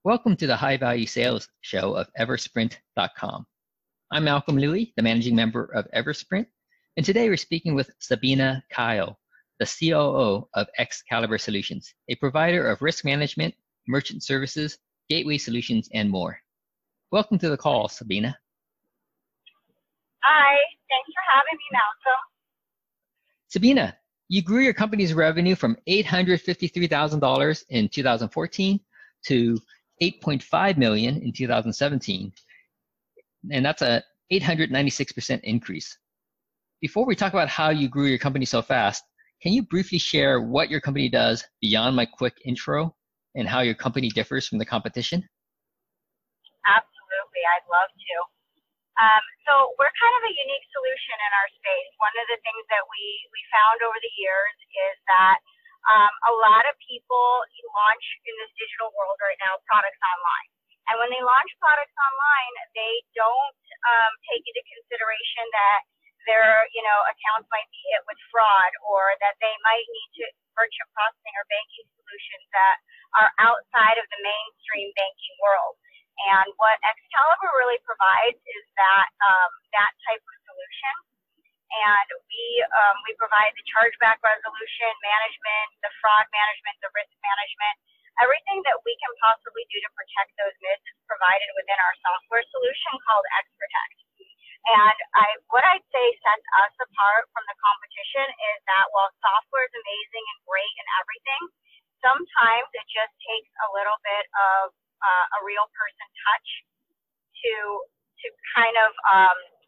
Welcome to the High Value Sales Show of Eversprint.com. I'm Malcolm Louie, the managing member of Eversprint, and today we're speaking with Sabine Keil, the COO of Xcaliber Solutions, a provider of risk management, merchant services, gateway solutions, and more. Welcome to the call, Sabine. Hi, thanks for having me, Malcolm. Sabine, you grew your company's revenue from $853,000 in 2014 to $8.5 million in 2017, and that's a 896% increase. Before we talk about how you grew your company so fast, can you briefly share what your company does beyond my quick intro and how your company differs from the competition? Absolutely, I'd love to. So we're kind of a unique solution in our space. One of the things that we found over the years is that a lot of people launch in this digital world right now products online. And when they launch products online, they don't take into consideration that their accounts might be hit with fraud, or that they might need to merchant processing or banking solutions that are outside of the mainstream banking world. And what Xcaliber really provides is that type of solution. And we provide the chargeback resolution management, the fraud management, the risk management, everything that we can possibly do to protect those myths is provided within our software solution called XProtect. And what I'd say sets us apart from the competition is that while software is amazing and great and everything, sometimes it just takes a little bit of a real person touch to kind of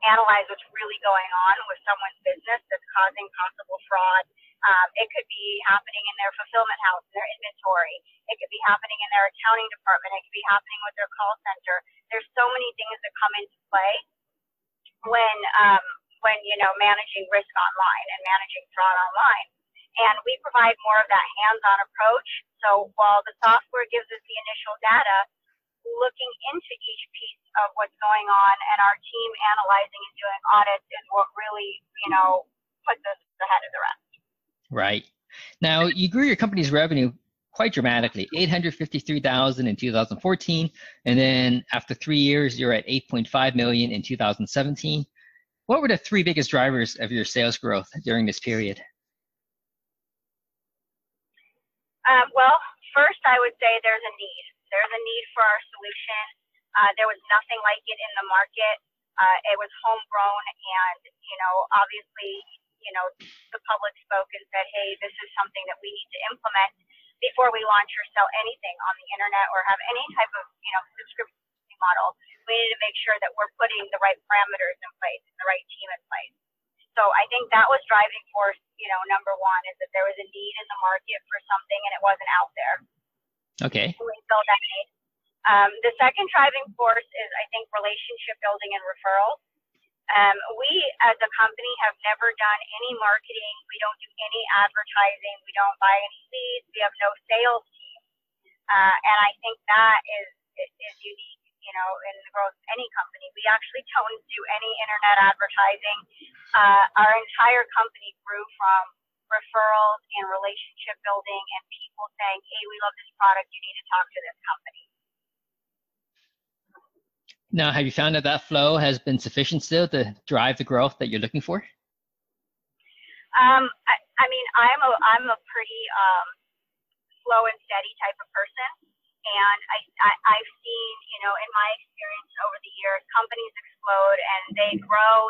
analyze what's really going on with someone's business that's causing possible fraud. It could be happening in their fulfillment house, their inventory. It could be happening in their accounting department. It could be happening with their call center. There's so many things that come into play when managing risk online and managing fraud online. And we provide more of that hands-on approach. So while the software gives us the initial data, looking into each piece of what's going on and our team analyzing and doing audits is what really, puts us ahead of the rest. Right. Now, you grew your company's revenue quite dramatically, $853,000 in 2014, and then after 3 years, you're at $8.5 million in 2017. What were the three biggest drivers of your sales growth during this period? Well, first I would say there's a need. There's a need for our solution. There was nothing like it in the market. It was homegrown, and obviously, the public spoke and said, "Hey, this is something that we need to implement before we launch or sell anything on the internet or have any type of subscription model. We need to make sure that we're putting the right parameters in place, and the right team in place." So I think that was driving force. Number one is that there was a need in the market for something, and it wasn't out there. Okay. We filled that need. The second driving force is, I think, relationship building and referrals. We, as a company, have never done any marketing. We don't do any advertising. We don't buy any leads. We have no sales team. And I think that is unique, in the growth of any company. We actually don't do any internet advertising. Our entire company grew from referrals and relationship building and people saying, "Hey, we love this product. You need to talk to this company." Now, have you found that flow has been sufficient still to drive the growth that you're looking for? I mean, I'm a pretty slow and steady type of person, and I've seen, in my experience over the years, companies explode and they grow,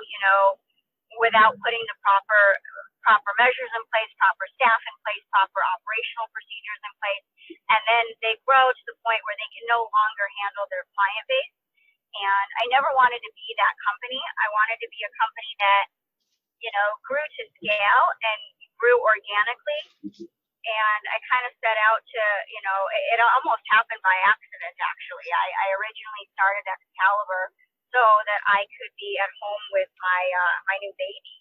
without putting the proper measures in place, proper staff in place, proper operational procedures in place, and then they grow to the point where they can no longer handle their client base. And I never wanted to be that company. I wanted to be a company that, grew to scale and grew organically. And I kind of set out to, it almost happened by accident, actually. I originally started Xcaliber so that I could be at home with my new baby.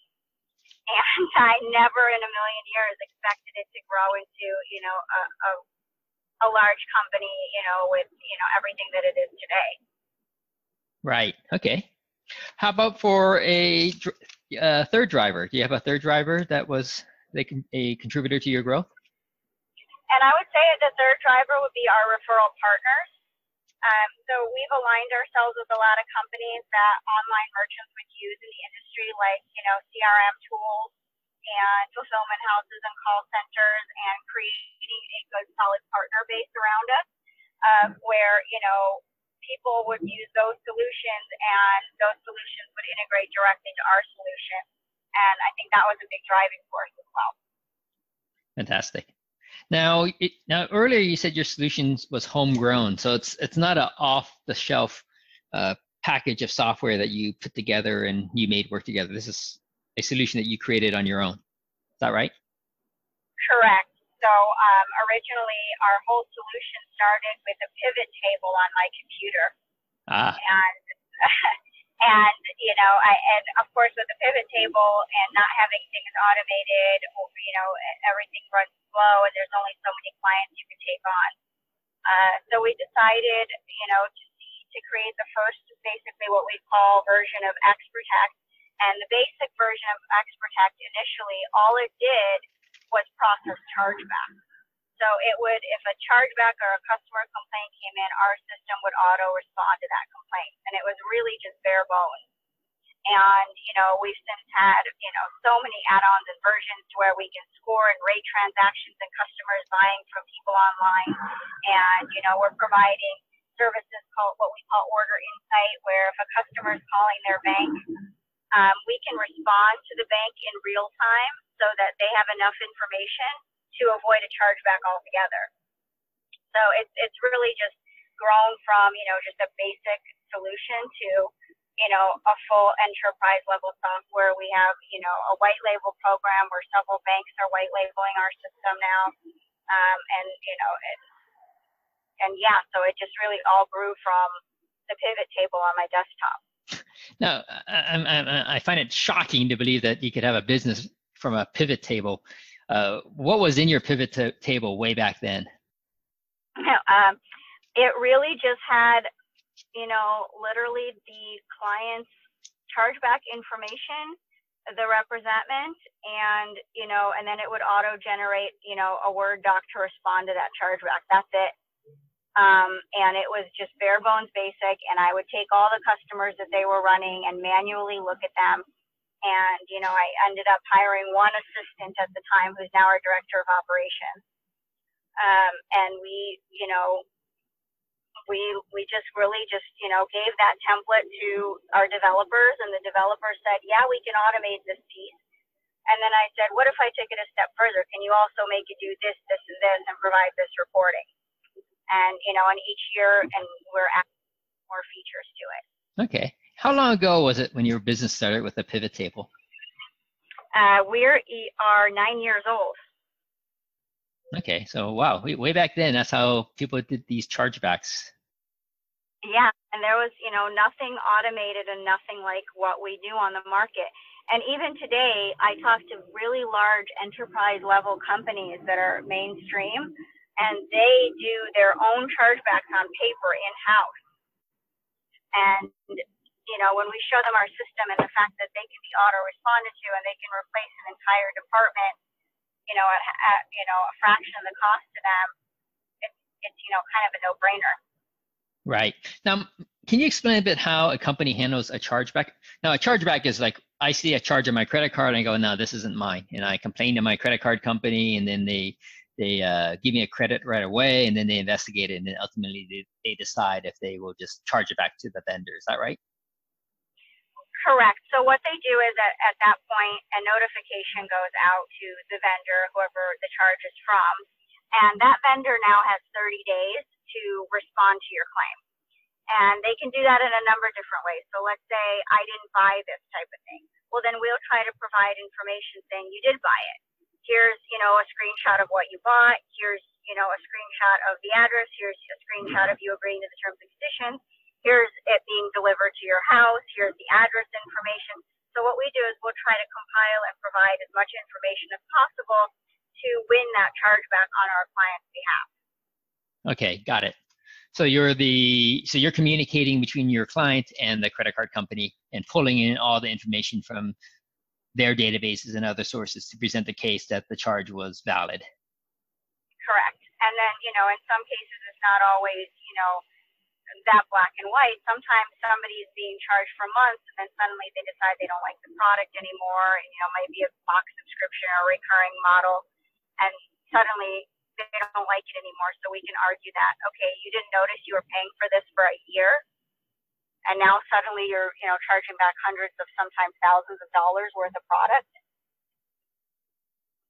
And I never in a million years expected it to grow into, a large company, with, everything that it is today. Right. Okay. How about for a third driver? Do you have a third driver that was a contributor to your growth? And I would say the third driver would be our referral partners. So we've aligned ourselves with a lot of companies that online merchants would use in the industry, like, CRM tools and fulfillment houses and call centers, and creating a good solid partner base around us, where, people would use those solutions and those solutions would integrate directly to our solution. And I think that was a big driving force as well. Fantastic. Now earlier you said your solution was homegrown, so it's not an off-the-shelf package of software that you put together and you made work together. This is a solution that you created on your own. Is that right? Correct. So originally our whole solution started with a pivot table on my computer. And and of course with the pivot table and not having things automated, or, everything runs slow and there's only so many clients you can take on. So we decided, to create the first, basically what we call version of XProtect. And the basic version of XProtect initially, all it did was process chargeback. So it would, if a chargeback or a customer complaint came in, our system would auto respond to that complaint. And it was really just bare bones. And, we've since had, so many add-ons and versions to where we can score and rate transactions and customers buying from people online. And, we're providing services called what we call Order Insight, where if a customer is calling their bank, we can respond to the bank in real time so that they have enough information to avoid a chargeback altogether. So it's really just grown from, just a basic solution to, a full enterprise level software. We have, a white label program where several banks are white labeling our system now. So it just really all grew from the pivot table on my desktop. Now, I find it shocking to believe that you could have a business from a pivot table. What was in your pivot table way back then? It really just had, literally the client's chargeback information, the representment, and, and then it would auto-generate, a Word doc to respond to that chargeback. That's it. And it was just bare bones basic, and I would take all the customers that they were running and manually look at them. And, I ended up hiring one assistant at the time, who's now our director of operations. And we just really just, gave that template to our developers, and the developers said, yeah, we can automate this piece. And then I said, what if I take it a step further? Can you also make it do this, this, and this, and provide this reporting? And, and each year, and we're adding more features to it. Okay. How long ago was it when your business started with a pivot table? We are 9 years old. Okay. So, wow. Way back then, that's how people did these chargebacks. Yeah. And there was, nothing automated and nothing like what we do on the market. And even today, I talk to really large enterprise level companies that are mainstream, and they do their own chargebacks on paper in-house. And, when we show them our system and the fact that they can be auto-responded to and they can replace an entire department, at a fraction of the cost to them, it's kind of a no-brainer. Right. Now, can you explain a bit how a company handles a chargeback? Now, a chargeback is like, I see a charge on my credit card and I go, no, this isn't mine. And I complain to my credit card company, and then they give me a credit right away, and then they investigate it, and then ultimately they decide if they will just charge it back to the vendor. Is that right? Correct. So what they do is at that point, a notification goes out to the vendor, whoever the charge is from, and that vendor now has 30 days to respond to your claim. And they can do that in a number of different ways. So let's say I didn't buy this type of thing. Well, then we'll try to provide information saying you did buy it. Here's, a screenshot of what you bought. Here's, a screenshot of the address. Here's a screenshot of you agreeing to the terms and conditions. Here's it being delivered to your house. Here's the address information. So what we do is we'll try to compile and provide as much information as possible to win that chargeback on our client's behalf. Okay, got it. So you're communicating between your client and the credit card company and pulling in all the information from their databases and other sources to present the case that the charge was valid. Correct. And then, in some cases, it's not always, that black and white. Sometimes somebody's being charged for months, and then suddenly they decide they don't like the product anymore, and might be a box subscription or a recurring model, and suddenly they don't like it anymore. So we can argue that, okay, you didn't notice you were paying for this for a year, and now suddenly you're charging back hundreds of, sometimes thousands of dollars worth of product.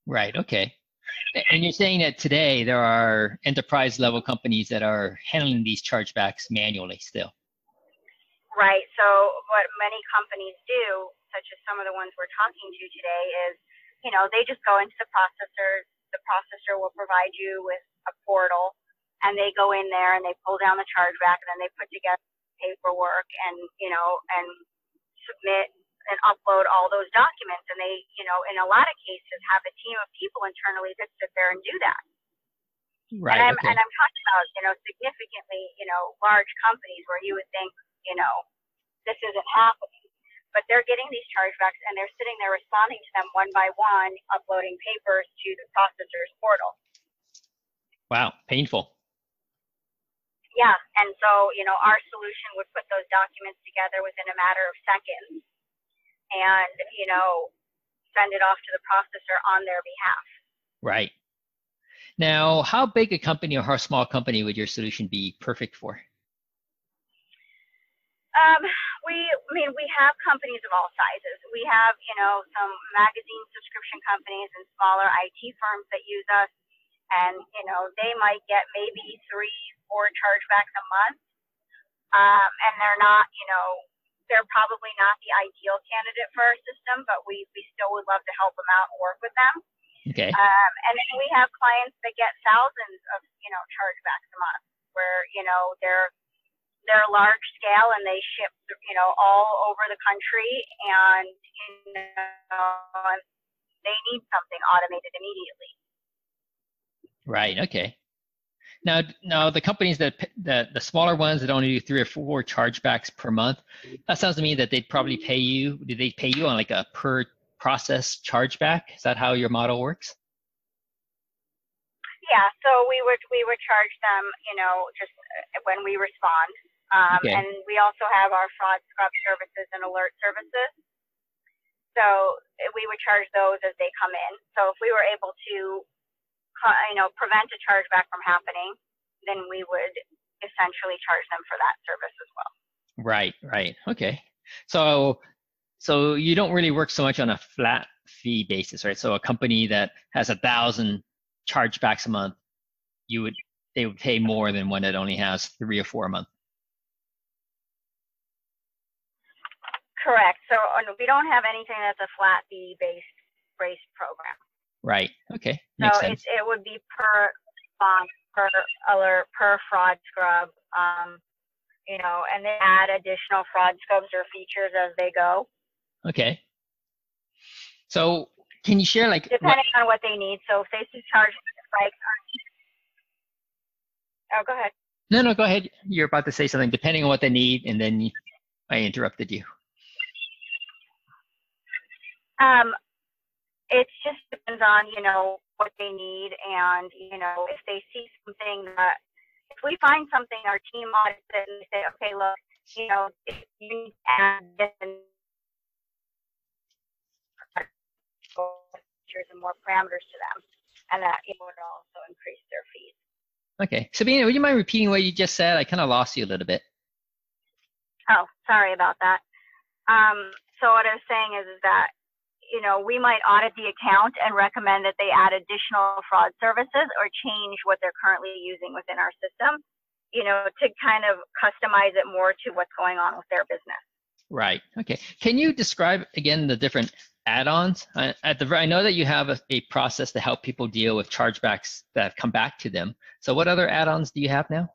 Right. Okay. And you're saying that today there are enterprise level companies that are handling these chargebacks manually still. Right. So what many companies do, such as some of the ones we're talking to today, is, they just go into the processor. The processor will provide you with a portal, and they go in there and they pull down the chargeback, and then they put together paperwork and, and submit and upload all those documents. And they, in a lot of cases, have a team of people internally that sit there and do that. Right. And I'm talking about, significantly, large companies where you would think, this isn't happening. But they're getting these chargebacks, and they're sitting there responding to them one by one, uploading papers to the processor's portal. Wow, painful. Yeah, and so, our solution would put those documents together within a matter of seconds and, send it off to the processor on their behalf. Right. Now, how big a company or how small a company would your solution be perfect for? We have companies of all sizes. We have, some magazine subscription companies and smaller IT firms that use us, and, they might get maybe 3-4 chargebacks a month, and they're not, they're probably not the ideal candidate for our system, but we still would love to help them out and work with them. Okay. And then we have clients that get thousands of, chargebacks a month, where, they're large scale and they ship, all over the country, and, they need something automated immediately. Right. Okay. Now the companies that the smaller ones that only do 3 or 4 chargebacks per month, that sounds to me that they'd probably pay you. Do they pay you on like a per process chargeback? Is that how your model works? Yeah. So we would charge them, just when we respond. Okay. And we also have our fraud scrub services and alert services. So we would charge those as they come in. So if we were able to, prevent a chargeback from happening, then we would essentially charge them for that service as well. Right. Right. Okay. So you don't really work so much on a flat fee basis, right? So a company that has 1,000 chargebacks a month, they would pay more than one that only has 3 or 4 a month. Correct. So we don't have anything that's a flat fee based program. Right. Okay. Makes sense. It would be per response, per alert, per fraud scrub, and they add additional fraud scrubs or features as they go. Okay. So can you share depending on what they need? So if they see charges oh, go ahead. No, go ahead. You're about to say something. Depending on what they need, and then I interrupted you. It just depends on, what they need, and, if they see something that, if we find something, our team audits it and they say, okay, look, if you need to add this and more parameters to them, and that it would also increase their fees. Okay. Sabine, would you mind repeating what you just said? I kind of lost you a little bit. Oh, sorry about that. So what I was saying is that, we might audit the account and recommend that they add additional fraud services or change what they're currently using within our system, to kind of customize it more to what's going on with their business. Right. Okay. Can you describe again the different add-ons? I know that you have a process to help people deal with chargebacks that come back to them. So what other add-ons do you have now?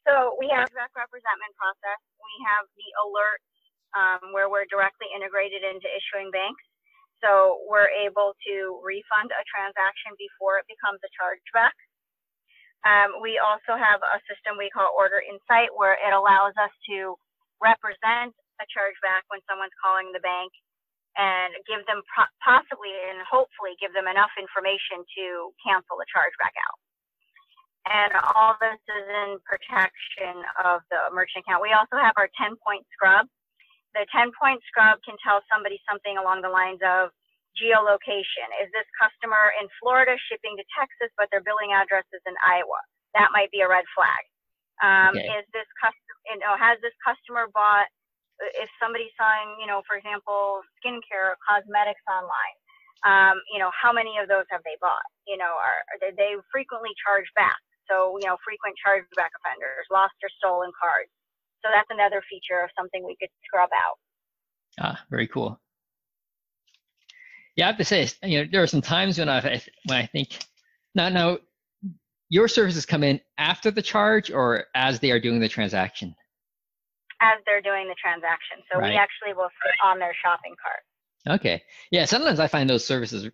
So we have direct representment process. We have the alert, where we're directly integrated into issuing banks. So we're able to refund a transaction before it becomes a chargeback. We also have a system we call Order Insight, where it allows us to represent a chargeback when someone's calling the bank and give them possibly and hopefully give them enough information to cancel the chargeback out. And all this is in protection of the merchant account. We also have our 10-point scrub. The 10-point scrub can tell somebody something along the lines of geolocation. Is this customer in Florida shipping to Texas, but their billing address is in Iowa? That might be a red flag. Okay. Is this customer, has this customer bought, if somebody's selling, for example, skincare or cosmetics online, how many of those have they bought? Are they frequently charged back? So, frequent chargeback offenders, lost or stolen cards. So that's another feature of something we could scrub out. Ah, very cool. Yeah, I have to say, there are some times when I think, now, your services come in after the charge or as they are doing the transaction? As they're doing the transaction. So right. We actually will sit on their shopping cart. Okay. Yeah, sometimes I find those services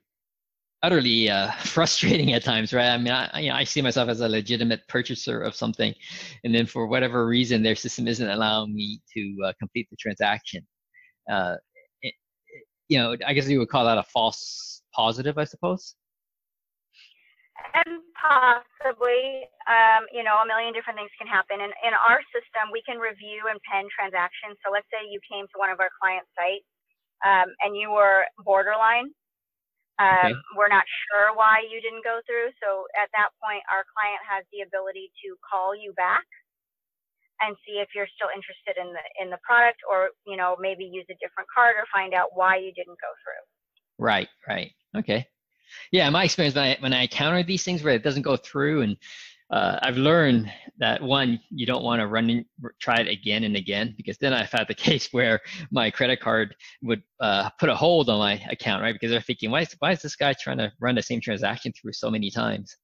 utterly frustrating at times, right? I mean, I see myself as a legitimate purchaser of something, and then for whatever reason, their system isn't allowing me to complete the transaction. I guess you would call that a false positive, I suppose. And possibly, a million different things can happen. And in our system, we can review and pen transactions. So let's say you came to one of our client sites and you were borderline. Okay. We're not sure why you didn't go through. So at that point, our client has the ability to call you back and see if you're still interested in the product, or maybe use a different card, or find out why you didn't go through. Right. Okay. Yeah, in my experience, when I encounter these things where it doesn't go through, and I've learned that, one, you don't want to try it again and again, because then I've had the case where my credit card would put a hold on my account, right? Because they're thinking, why is this guy trying to run the same transaction through so many times?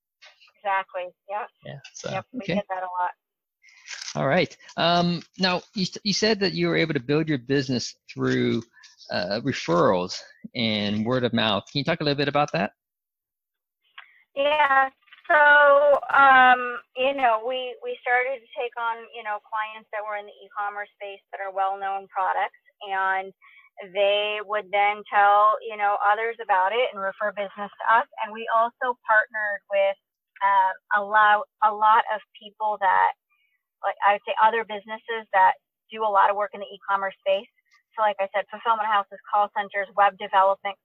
Exactly. Yeah. Yeah. So, yep, we okay. get that a lot. All right. Now, you said that you were able to build your business through referrals and word of mouth. Can you talk a little bit about that? Yeah. So, we started to take on, clients that were in the e-commerce space that are well-known products, and they would then tell, others about it and refer business to us. And we also partnered with a lot of people that, like I would say, other businesses that do a lot of work in the e-commerce space. So like I said, fulfillment houses, call centers, web development.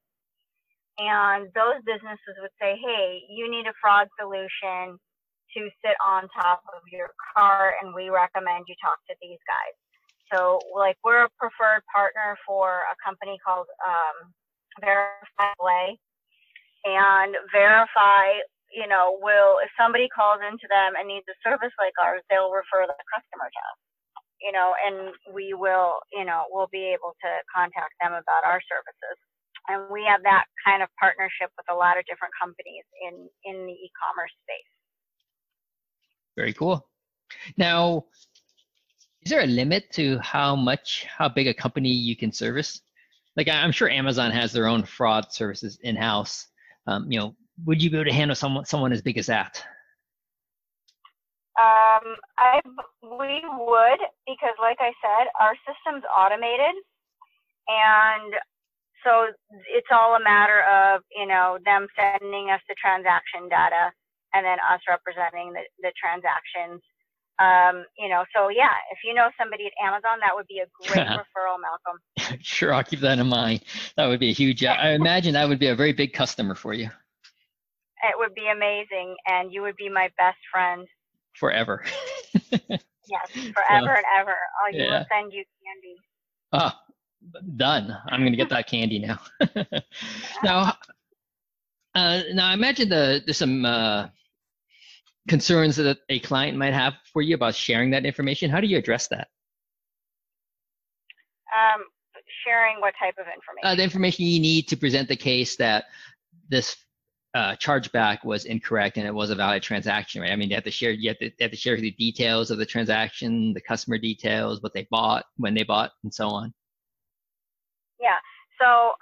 And those businesses would say, hey, you need a fraud solution to sit on top of your cart, and we recommend you talk to these guys. So like, we're a preferred partner for a company called Verify, and Verify, if somebody calls into them and needs a service like ours, they'll refer the customer to us, and we will, we'll be able to contact them about our services. And we have that kind of partnership with a lot of different companies in the e-commerce space. Very cool. Now, is there a limit to how big a company you can service? Like, I'm sure Amazon has their own fraud services in-house. Would you be able to handle someone as big as that? We would, because like I said, our system's automated, and so it's all a matter of, them sending us the transaction data and then us representing the transactions. So yeah, if you know somebody at Amazon, that would be a great referral, Malcolm. Sure, I'll keep that in mind. That would be a huge, I imagine that would be a very big customer for you. It would be amazing, and you would be my best friend. Forever. Yes, forever and ever. You will send you candy. Ah, done. I'm going to get that candy now. Now, I imagine there's some concerns that a client might have for you about sharing that information. How do you address that? Sharing what type of information? The information you need to present the case that this chargeback was incorrect and it was a valid transaction, right? I mean, you have to share the details of the transaction, the customer details, what they bought, when they bought, and so on. Yeah. So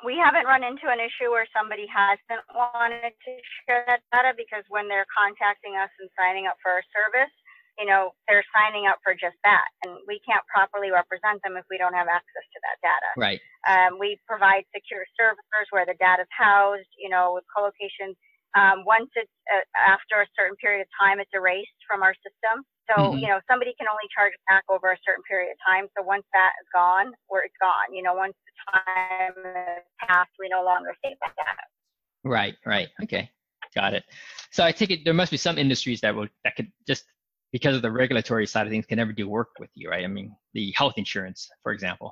we haven't run into an issue where somebody hasn't wanted to share that data, because when they're contacting us and signing up for our service, they're signing up for just that, and we can't properly represent them if we don't have access to that data. Right. We provide secure servers where the data is housed, with co-location Once it's after a certain period of time, it's erased from our system. So, Mm-hmm. Somebody can only charge back over a certain period of time. So once that is gone, it's gone. Once the time has passed, we no longer save that data. Right, right. Okay, got it. So I take it there must be some industries that could just, because of the regulatory side of things, can never do work with you, right? I mean, the health insurance, for example.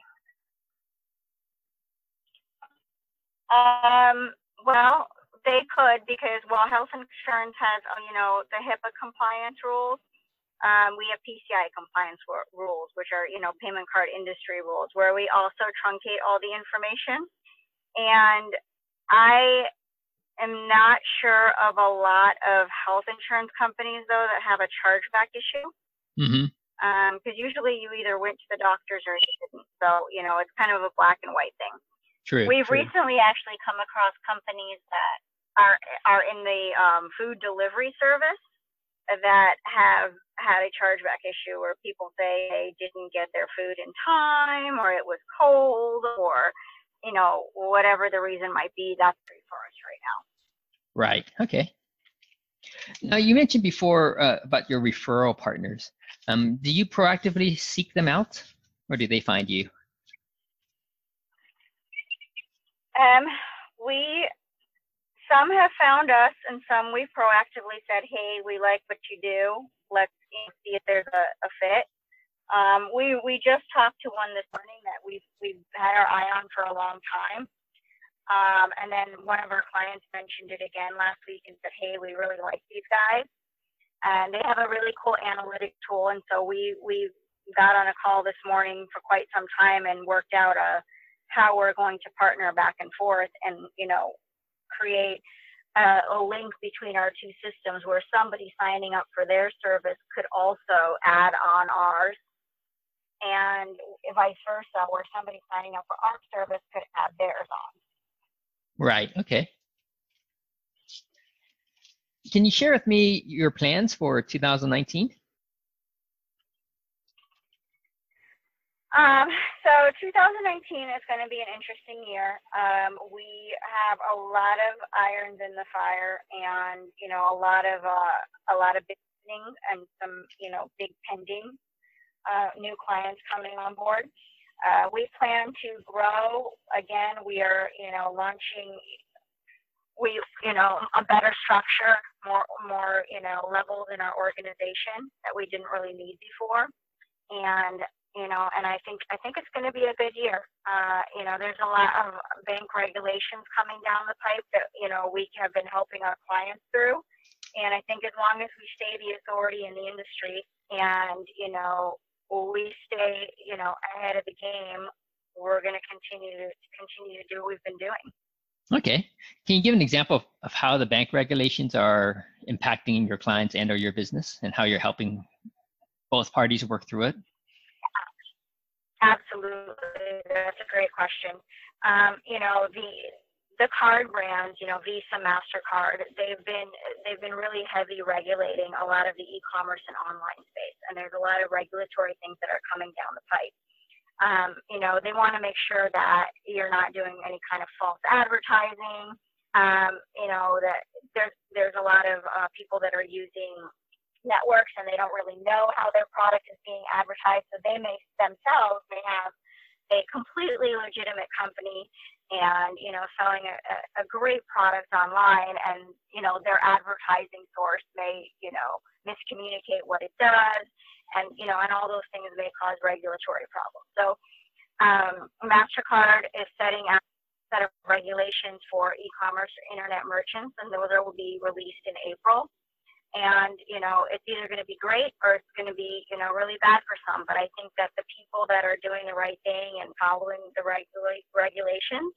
Well, they could, because health insurance has the HIPAA compliance rules. We have PCI compliance rules, which are payment card industry rules, where we also truncate all the information. And I am not sure of a lot of health insurance companies, though, that have a chargeback issue. Mm-hmm. Because usually you either went to the doctors or you didn't. So, it's kind of a black and white thing. True. We've true. recently actually come across companies that are in the food delivery service that have had a chargeback issue where people say they didn't get their food in time, or it was cold, or whatever the reason might be. That's free for us right now. Right. Okay. Now, you mentioned before about your referral partners. Do you proactively seek them out, or do they find you? Some have found us, and some we've proactively said, "Hey, we like what you do. Let's see if there's a fit." We just talked to one this morning that we've had our eye on for a long time. And then one of our clients mentioned it again last week and said, "Hey, we really like these guys." And they have a really cool analytic tool. And so we got on a call this morning for quite some time and worked out how we're going to partner back and forth and, create a link between our two systems where somebody signing up for their service could also add on ours, and vice versa, where somebody signing up for our service could add theirs on. Right. Okay. Can you share with me your plans for 2019? So 2019 is going to be an interesting year. We have a lot of irons in the fire, and a lot of big things and some big pending new clients coming on board. We plan to grow again. We are launching a better structure, more levels in our organization that we didn't really need before, and I think it's going to be a good year. There's a lot of bank regulations coming down the pipe that we have been helping our clients through, and I think as long as we stay the authority in the industry and we stay ahead of the game, we're going to continue to do what we've been doing. Okay. Can you give an example of how the bank regulations are impacting your clients and or your business, and how you're helping both parties work through it? Absolutely. That's a great question. The card brands, Visa, MasterCard, they've been really heavy regulating a lot of the e-commerce and online space, and there's a lot of regulatory things that are coming down the pipe. They want to make sure that you're not doing any kind of false advertising. That there's a lot of people that are using networks and they don't really know how their product is being advertised. So they themselves may have a completely legitimate company and, selling a great product online, and, their advertising source may, miscommunicate what it does, and, and all those things may cause regulatory problems. So MasterCard is setting out a set of regulations for e-commerce or internet merchants, and those will be released in April. And, it's either going to be great or it's going to be, really bad for some. But I think that the people that are doing the right thing and following the regulations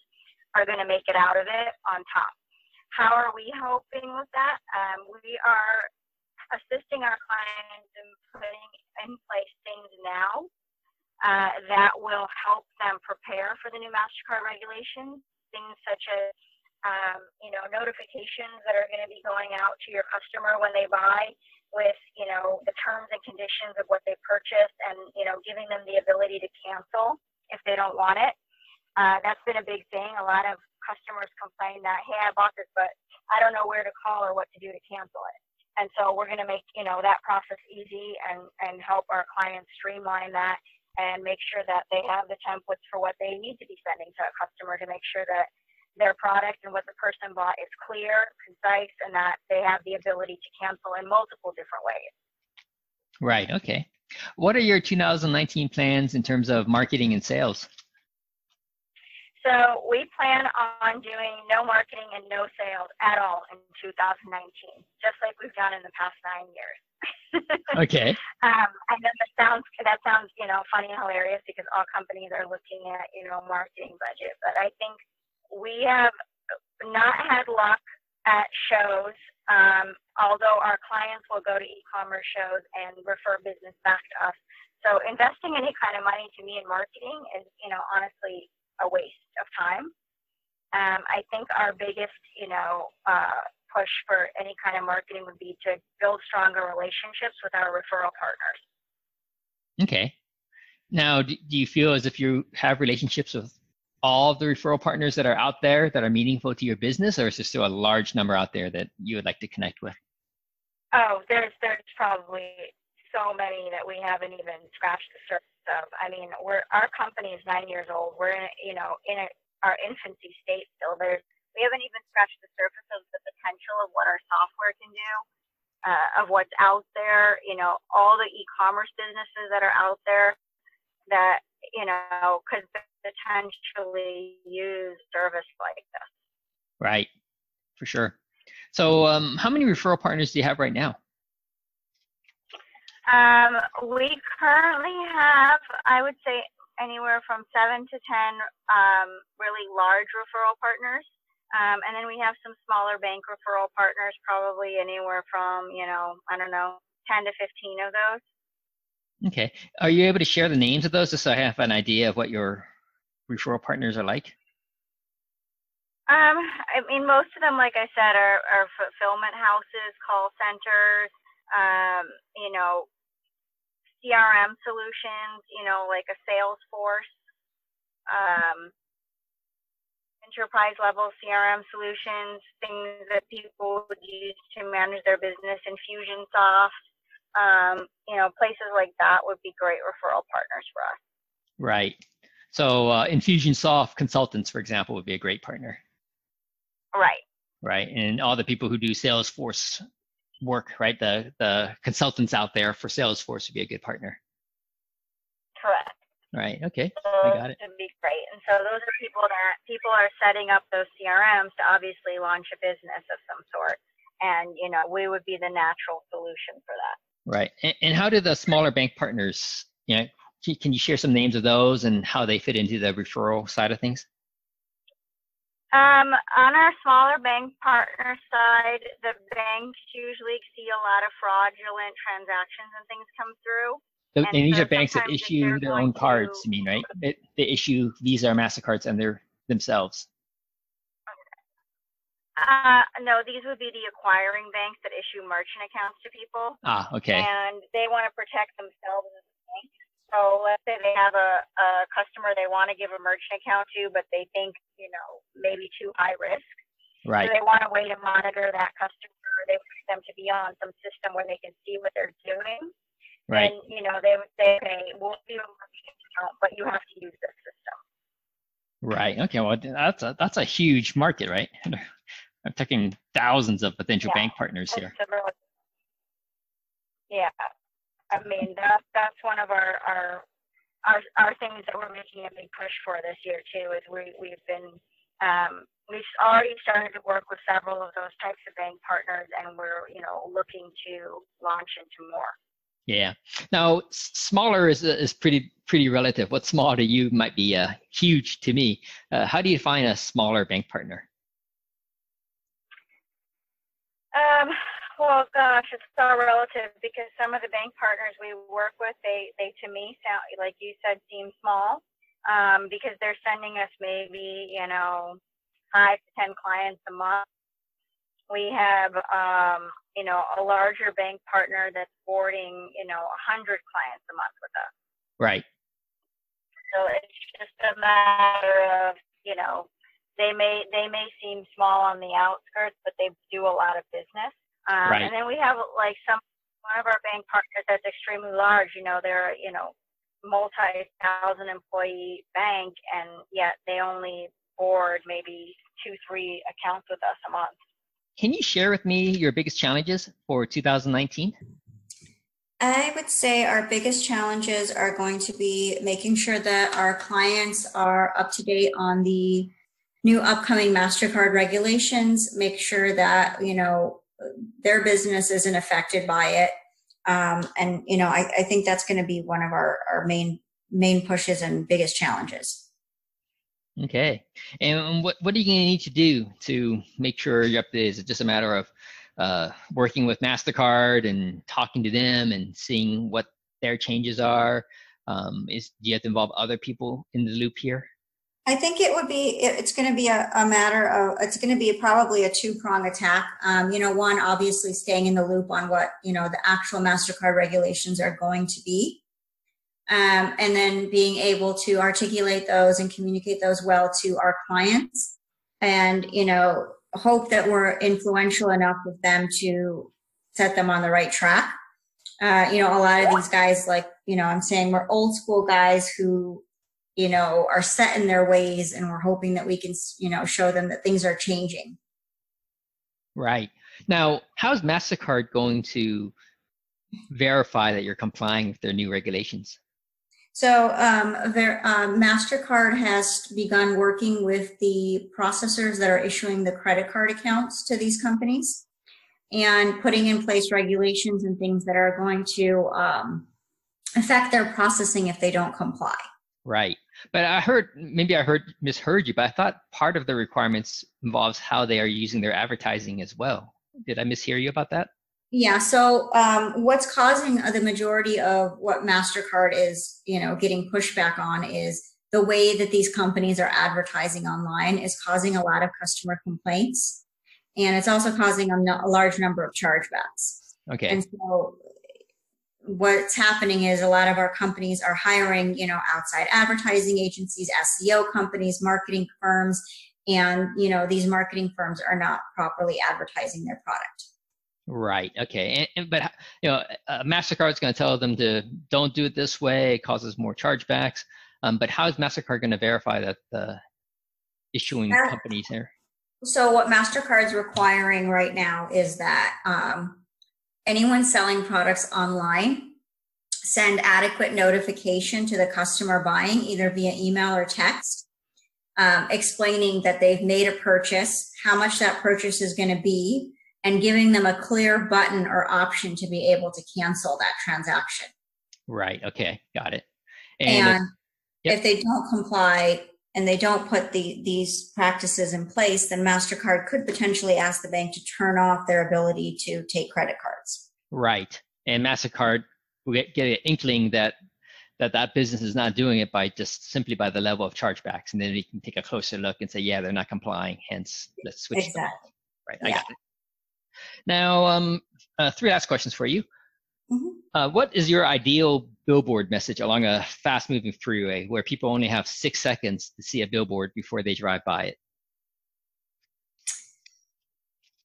are going to make it out of it on top. How are we helping with that? We are assisting our clients in putting in place things now that will help them prepare for the new MasterCard regulations, things such as notifications that are going to be going out to your customer when they buy with, the terms and conditions of what they purchased, and, giving them the ability to cancel if they don't want it. That's been a big thing. A lot of customers complain that, hey, I bought this, but I don't know where to call or what to do to cancel it. And so we're going to make, that process easy and help our clients streamline that and make sure that they have the templates for what they need to be sending to a customer to make sure that their product and what the person bought is clear, concise, and that they have the ability to cancel in multiple different ways. Right. Okay. What are your 2019 plans in terms of marketing and sales? So we plan on doing no marketing and no sales at all in 2019, just like we've done in the past 9 years. Okay. I know that sounds, funny and hilarious because all companies are looking at, marketing budget, but I think we have not had luck at shows, although our clients will go to e-commerce shows and refer business back to us. So investing any kind of money to me in marketing is, honestly, a waste of time. I think our biggest, push for any kind of marketing would be to build stronger relationships with our referral partners. Okay. Now, do you feel as if you have relationships with all of the referral partners that are out there that are meaningful to your business, or is there still a large number out there that you would like to connect with? Oh, there's probably so many that we haven't even scratched the surface of. I mean, our company is 9 years old. We're in our infancy state still. We haven't even scratched the surface of the potential of what our software can do, of what's out there. All the e-commerce businesses that are out there that could potentially use service like this. Right, for sure. So, how many referral partners do you have right now? We currently have, I would say, anywhere from 7 to 10 really large referral partners. And then we have some smaller bank referral partners, probably anywhere from, 10 to 15 of those. Okay. Are you able to share the names of those just so I have an idea of what your referral partners are like? I mean, most of them, like I said, are fulfillment houses, call centers, CRM solutions, like a Salesforce, enterprise level CRM solutions, things that people would use to manage their business, Infusionsoft, places like that would be great referral partners for us. Right. So Infusionsoft consultants, for example, would be a great partner. Right. Right. And all the people who do Salesforce work, right? The consultants out there for Salesforce would be a good partner. Correct. Right. Okay. Those I got it. would be great. And so those are people are setting up those CRMs to obviously launch a business of some sort. And, we would be the natural solution for that. Right. And how do the smaller bank partners, can you share some names of those and how they fit into the referral side of things? On our smaller bank partner side, the banks usually see a lot of fraudulent transactions and things come through. And these are banks that issue their own cards, you mean, right? They issue Visa or MasterCards and they're themselves. No, these would be the acquiring banks that issue merchant accounts to people. Ah, okay. And they want to protect themselves as a bank. So let's say they have a customer they want to give a merchant account to, but they think, maybe too high risk. Right. So they want a way to monitor that customer. They want them to be on some system where they can see what they're doing. Right. And, they would say, okay, we'll do a merchant account, but you have to use this system. Right. Okay. Well, that's a huge market, right? I'm talking thousands of potential bank partners here. Yeah. I mean, that's one of our things that we're making a big push for this year too. Is we've already started to work with several of those types of bank partners, and we're looking to launch into more. Yeah. Now, smaller is pretty relative. What's small to you might be huge to me. How do you find a smaller bank partner? Well, gosh, it's so relative because some of the bank partners we work with, they to me sound, like you said, seem small because they're sending us maybe, 5 to 10 clients a month. We have, a larger bank partner that's boarding, 100 clients a month with us. Right. So it's just a matter of, they may seem small on the outskirts, but they do a lot of business. Right. And then we have like one of our bank partners that's extremely large. They're multi-thousand employee bank, and yet they only board maybe 2-3 accounts with us a month. Can you share with me your biggest challenges for 2019? I would say our biggest challenges are going to be making sure that our clients are up to date on the new upcoming MasterCard regulations, make sure that, their business isn't affected by it. I think that's going to be one of our main pushes and biggest challenges. Okay. And what are you going to need to do to make sure you're up to date? Is it just a matter of working with MasterCard and talking to them and seeing what their changes are? Do you have to involve other people in the loop here? I think it's going to be a matter of, it's going to be probably a two-prong attack. One, obviously staying in the loop on what, the actual MasterCard regulations are going to be. And then being able to articulate those and communicate those well to our clients, and, hope that we're influential enough with them to set them on the right track. A lot of these guys, like, I'm saying we're old school guys who, are set in their ways, and we're hoping that we can, show them that things are changing. Right. Now, how's MasterCard going to verify that you're complying with their new regulations? So MasterCard has begun working with the processors that are issuing the credit card accounts to these companies, and putting in place regulations and things that are going to affect their processing if they don't comply. Right. But maybe I misheard you, but I thought part of the requirements involves how they are using their advertising as well. Did I mishear you about that? Yeah. So what's causing the majority of what MasterCard is, getting pushback on is the way that these companies are advertising online is causing a lot of customer complaints, and it's also causing a large number of chargebacks. Okay. And so what's happening is a lot of our companies are hiring, outside advertising agencies, SEO companies, marketing firms, and, these marketing firms are not properly advertising their product. Right. Okay. But MasterCard is going to tell them to don't do it this way. It causes more chargebacks. But how is MasterCard going to verify that the issuing companies here? So what MasterCard's requiring right now is that anyone selling products online send adequate notification to the customer buying, either via email or text, explaining that they've made a purchase, how much that purchase is going to be, and giving them a clear button or option to be able to cancel that transaction. Right. Okay. Got it. And if they don't comply and they don't put these practices in place, then MasterCard could potentially ask the bank to turn off their ability to take credit cards. Right. And MasterCard will get an inkling that business is not doing it simply by the level of chargebacks. And then they can take a closer look and say, yeah, they're not complying. Hence, let's switch. Exactly. Right. I got it. Now, 3 last questions for you. Mm-hmm. What is your ideal billboard message along a fast-moving freeway where people only have 6 seconds to see a billboard before they drive by it?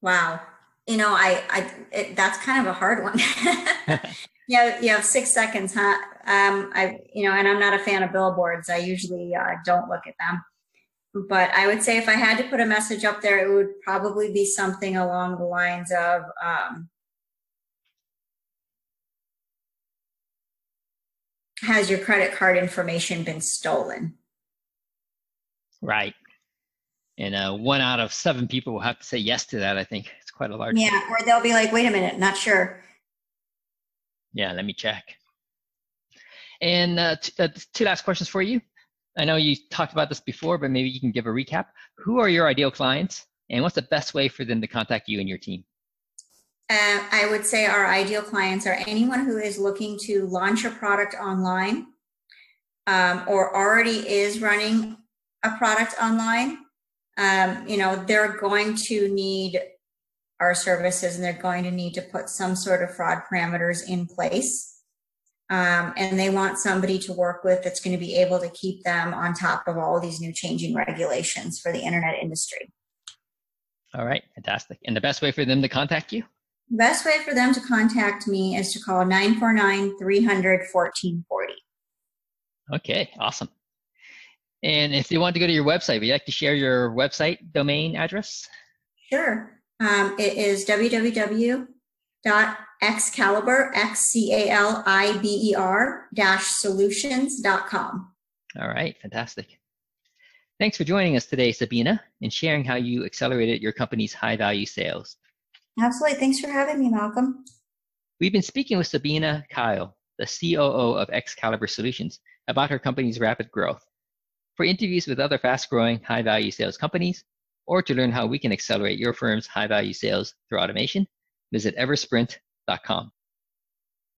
Wow. That's kind of a hard one. You have 6 seconds, huh? And I'm not a fan of billboards. I usually don't look at them. But I would say if I had to put a message up there, it would probably be something along the lines of, has your credit card information been stolen? Right. And 1 out of 7 people will have to say yes to that. I think it's quite a large. Yeah, or they'll be like, wait a minute, not sure. Yeah, let me check. And 2 last questions for you. I know you talked about this before, but maybe you can give a recap. Who are your ideal clients, and what's the best way for them to contact you and your team? I would say our ideal clients are anyone who is looking to launch a product online, or already is running a product online. They're going to need our services, and they're going to need to put some sort of fraud parameters in place. and they want somebody to work with that's going to be able to keep them on top of all these new changing regulations for the internet industry. All right, fantastic. And the best way for them to contact you? The best way for them to contact me is to call 949-300-1440. Okay, awesome. And if they want to go to your website, would you like to share your website domain address? Sure. It is www.xcaliber, xcaliber-solutions.com. All right, fantastic. Thanks for joining us today, Sabine, and sharing how you accelerated your company's high-value sales. Absolutely. Thanks for having me, Malcolm. We've been speaking with Sabine Keil, the COO of Xcaliber Solutions, about her company's rapid growth. For interviews with other fast-growing, high-value sales companies, or to learn how we can accelerate your firm's high-value sales through automation, visit eversprint.com.